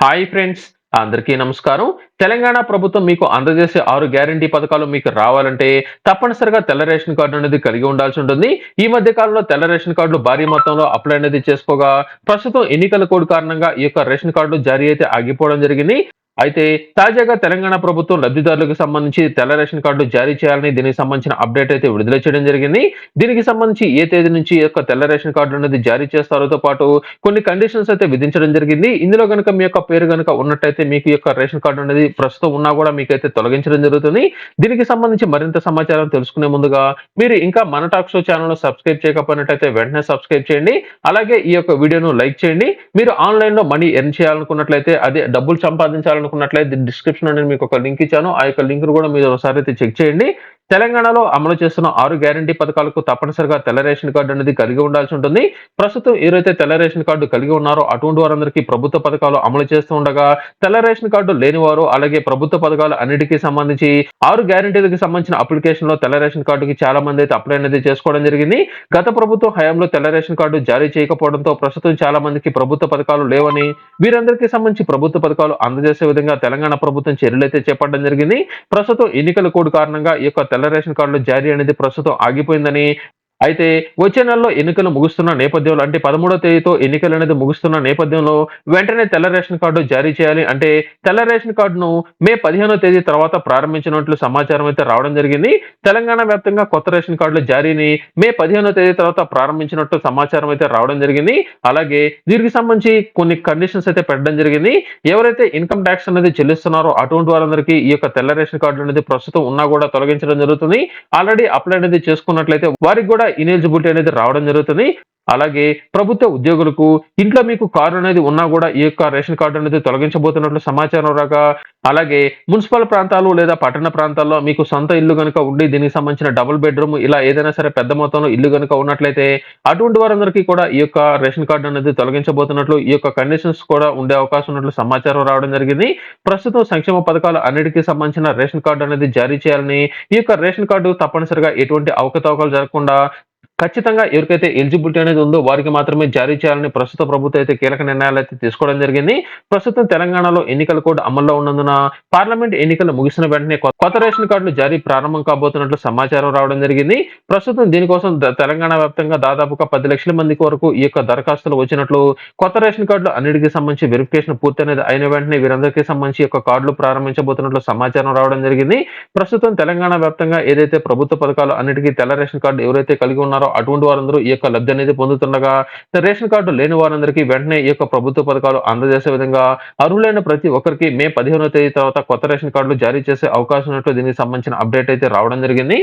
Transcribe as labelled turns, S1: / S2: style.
S1: Hi friends, అందరికీ నమస్కారం. తెలంగాణ ప్రభుత్వం మీకు అందజేసే 6 గ్యారంటీ పథకాలు మీకు రావాలంటే తప్పనిసరిగా తెల్ల రేషన్ కార్డు అనేది కలిగి ఉండాల్సి ఉంటుంది. ఈ మధ్య కాలంలో తెల్ల రేషన్ కార్డులు భారీ మొత్తంలో అప్లై అనేది చేసుకోగా ప్రస్తుతం ఎన్నికల కోడ్ కారణంగా ఈ యొక్క రేషన్ కార్డులు జారీ అయితే ఆగిపోవడం జరిగింది. అయితే తాజాగా తెలంగాణ ప్రభుత్వం లబ్ధిదారులకు సంబంధించి తెల్ల రేషన్ కార్డులు జారీ చేయాలని దీనికి సంబంధించిన అప్డేట్ అయితే విడుదల చేయడం జరిగింది. దీనికి సంబంధించి ఏ తేదీ నుంచి ఈ యొక్క తెల్ల రేషన్ కార్డు అనేది జారీ చేస్తారోతో పాటు కొన్ని కండిషన్స్ అయితే విధించడం జరిగింది. ఇందులో గనుక మీ యొక్క పేరు గనుక ఉన్నట్టయితే మీకు ఈ యొక్క రేషన్ కార్డు అనేది ప్రస్తుతం ఉన్నా కూడా మీకైతే తొలగించడం జరుగుతుంది. దీనికి సంబంధించి మరింత సమాచారం తెలుసుకునే ముందుగా మీరు ఇంకా మన టాక్ షో ఛానల్ సబ్స్క్రైబ్ చేయకపోయినట్టయితే వెంటనే సబ్స్క్రైబ్ చేయండి. అలాగే ఈ యొక్క వీడియోను లైక్ చేయండి. మీరు ఆన్లైన్ లో మనీ ఎర్న్ చేయాలనుకున్నట్లయితే అదే డబ్బులు సంపాదించాలనుకున్నట్లయితే డిస్క్రిప్షన్ అనేది మీకు ఒక లింక్ ఇచ్చాను. ఆ యొక్క లింక్ కూడా మీరు ఒకసారి అయితే చెక్ చేయండి. తెలంగాణలో అమలు చేస్తున్న 6 గ్యారంటీ పథకాలకు తప్పనిసరిగా తెల్ల రేషన్ కార్డు అనేది కలిగి ఉండాల్సి ఉంటుంది. ప్రస్తుతం ఎవరైతే తెల్ల రేషన్ కార్డు కలిగి ఉన్నారో అటువంటి వారందరికీ ప్రభుత్వ పథకాలు అమలు చేస్తూ ఉండగా, తెల్ల రేషన్ కార్డు లేని వారు అలాగే ప్రభుత్వ పథకాలు అన్నిటికీ సంబంధించి 6 గ్యారంటీలకు సంబంధించిన అప్లికేషన్ లో తెల్ల రేషన్ కార్డుకి చాలా మంది అయితే అప్లై అనేది చేసుకోవడం జరిగింది. గత ప్రభుత్వం హయాంలో తెల్ల రేషన్ కార్డు జారీ చేయకపోవడంతో ప్రస్తుతం చాలా మందికి ప్రభుత్వ పథకాలు లేవని, వీరందరికీ సంబంధించి ప్రభుత్వ పథకాలు అందజేసే విధంగా తెలంగాణ ప్రభుత్వం చర్యలైతే చేపట్టడం జరిగింది. ప్రస్తుతం ఎన్నికల కోడ్ కారణంగా ఈ యొక్క తెల్ల రేషన్ కార్డుల జారీ అనేది ప్రస్తుతం ఆగిపోయిందని, అయితే వచ్చే నెలలో ఎన్నికలు ముగుస్తున్న నేపథ్యంలో అంటే 13వ తేదీతో ఎన్నికలు అనేది ముగుస్తున్న నేపథ్యంలో వెంటనే తెల్ల రేషన్ కార్డు జారీ చేయాలి. అంటే తెల్ల రేషన్ కార్డును మే 15వ తేదీ తర్వాత ప్రారంభించినట్లు సమాచారం అయితే రావడం జరిగింది. తెలంగాణ వ్యాప్తంగా కొత్త రేషన్ కార్డుల జారీని మే 15వ తేదీ తర్వాత ప్రారంభించినట్లు సమాచారం అయితే రావడం జరిగింది. అలాగే దీనికి సంబంధించి కొన్ని కండిషన్స్ అయితే పెట్టడం జరిగింది. ఎవరైతే ఇన్కమ్ ట్యాక్స్ అనేది చెల్లిస్తున్నారో అటువంటి వారందరికీ ఈ యొక్క తెల్ల రేషన్ కార్డు అనేది ప్రస్తుతం ఉన్నా కూడా తొలగించడం జరుగుతుంది. ఆల్రెడీ అప్లై అనేది చేసుకున్నట్లయితే వారికి కూడా ఇనెలిజిబిలిటీ అనేది రావడం జరుగుతుంది. అలాగే ప్రభుత్వ ఉద్యోగులకు ఇంట్లో మీకు కారు అనేది ఉన్నా కూడా ఈ యొక్క రేషన్ కార్డు అనేది తొలగించబోతున్నట్లు సమాచారం రాగా, అలాగే మున్సిపల్ ప్రాంతాలు లేదా పట్టణ ప్రాంతాల్లో మీకు సొంత ఇల్లు గనుక ఉండి దీనికి సంబంధించిన డబుల్ బెడ్రూమ్ ఇలా ఏదైనా సరే పెద్ద మొత్తంలో ఇల్లు గనుక ఉన్నట్లయితే అటువంటి వారందరికీ కూడా ఈ యొక్క రేషన్ కార్డు అనేది తొలగించబోతున్నట్లు, ఈ యొక్క కండిషన్స్ కూడా ఉండే అవకాశం ఉన్నట్లు సమాచారం రావడం జరిగింది. ప్రస్తుతం సంక్షేమ పథకాలు అన్నిటికీ సంబంధించిన రేషన్ కార్డు అనేది జారీ చేయాలని, ఈ యొక్క రేషన్ కార్డు తప్పనిసరిగా ఎటువంటి అవకతవకలు జరగకుండా ఖచ్చితంగా ఎవరికైతే ఎలిజిబిలిటీ అనేది ఉందో వారికి మాత్రమే జారీ చేయాలని ప్రస్తుత ప్రభుత్వం అయితే కీలక నిర్ణయాలు అయితే తీసుకోవడం జరిగింది. ప్రస్తుతం తెలంగాణలో ఎన్నికల కోడ్ అమల్లో ఉన్నందున పార్లమెంట్ ఎన్నికలు ముగిసిన వెంటనే కొత్త రేషన్ కార్డులు జారీ ప్రారంభం కాబోతున్నట్లు సమాచారం రావడం జరిగింది. ప్రస్తుతం దీనికోసం తెలంగాణ వ్యాప్తంగా దాదాపుగా 10 లక్షల మందికి వరకు ఈ యొక్క దరఖాస్తులు వచ్చినట్లు, కొత్త రేషన్ కార్డులు అన్నిటికీ సంబంధించి వెరిఫికేషన్ పూర్తి అనేది అయిన వెంటనే వీరందరికీ సంబంధించి ఈ యొక్క కార్డులు ప్రారంభించబోతున్నట్లు సమాచారం రావడం జరిగింది. ప్రస్తుతం తెలంగాణ వ్యాప్తంగా ఏదైతే ప్రభుత్వ పథకాలు అన్నిటికీ తెల్ల రేషన్ కార్డు ఎవరైతే కలిగి ఉన్నారో అటువంటి వారందరూ ఈ యొక్క లబ్ధి అనేది పొందుతుండగా, రేషన్ కార్డు లేని వారందరికీ వెంటనే ఈ యొక్క ప్రభుత్వ పథకాలు అందజేసే విధంగా అర్హులైన ప్రతి ఒక్కరికి మే 15వ తేదీ తర్వాత కొత్త రేషన్ కార్డులు జారీ చేసే అవకాశం ఉన్నట్లు దీనికి సంబంధించిన అప్డేట్ అయితే రావడం జరిగింది.